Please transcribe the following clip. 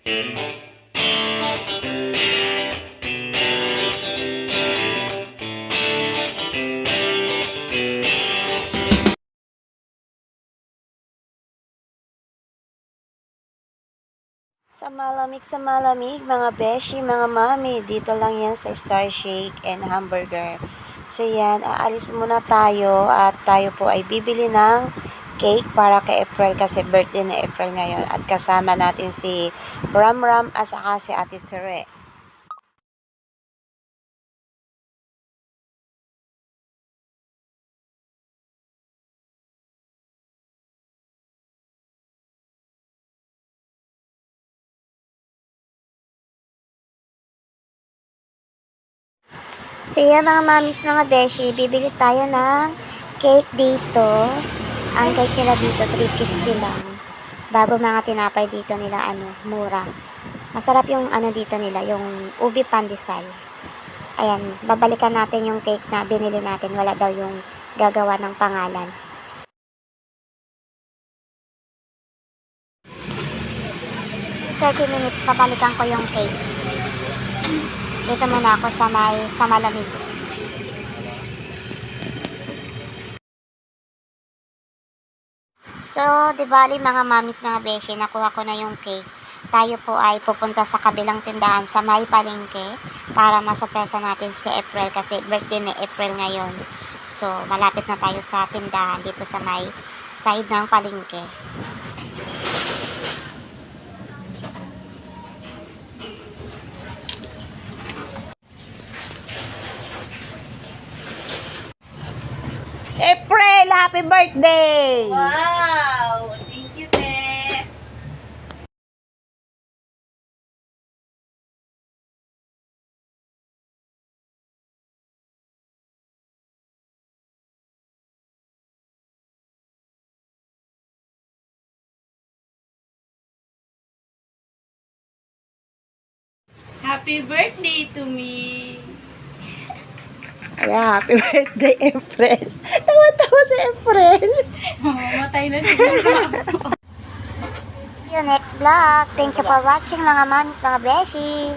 Sa malamig, mga beshi, mga mami, dito lang yan sa Star Shake and Hamburger. So yan, aalis muna tayo at tayo po ay bibili ng cake para kay April kasi birthday ni April ngayon. At kasama natin si Ram Ram at saka si Ate Tere. So yan mga mamis, mga beshi, bibili tayo ng cake dito. Ang cake nila dito, 350 lang. Bago mga tinapay dito nila, mura. Masarap yung dito nila, yung ubi pandesal. Ayan, babalikan natin yung cake na binili natin. Wala daw yung gagawa ng pangalan. "30 minutes, babalikan ko yung cake. Dito muna ako sa malamig." So, di bali mga mamis, mga beshi, nakuha ko na yung cake. Tayo po ay pupunta sa kabilang tindahan sa may palengke para masurpresa natin si April kasi birthday ni April ngayon. So, malapit na tayo sa tindahan dito sa may side ng palengke. April, happy birthday! Wow! Thank you, te. Happy birthday to me. Yeah, happy birthday, April. Tawa-tawa si April. Mamatay na din. Next vlog. Thank you for watching mga mamis, mga beshi.